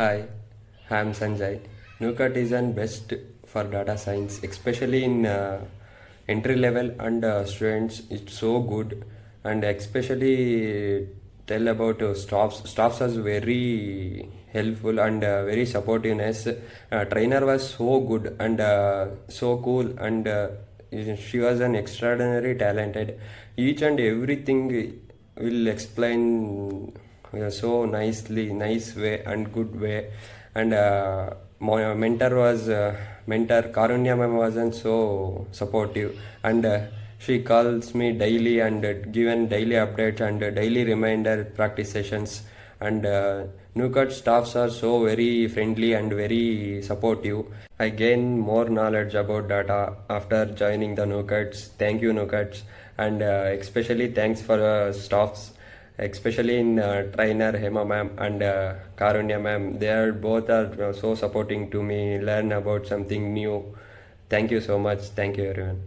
Hi, I'm Sanjay. Nucot is an best for data science, especially in entry level and students. It's so good, and especially tell about staffs. Staffs was very helpful and very supportiveness. Trainer was so good and so cool, and she was an extraordinary talented. Each and everything will explain so nicely, nice way and good way. And my mentor was mentor Karunya ma'am wasn't so supportive, and she calls me daily and given daily updates and daily reminder practice sessions. And Nucot staffs are so very friendly and very supportive. I gain more knowledge about data after joining the Nucots. Thank you, Nucots, and especially thanks for staffs, especially in trainer Hema ma'am and Karunya ma'am. They are both are so supporting to me learn about something new. Thank you so much. Thank you everyone.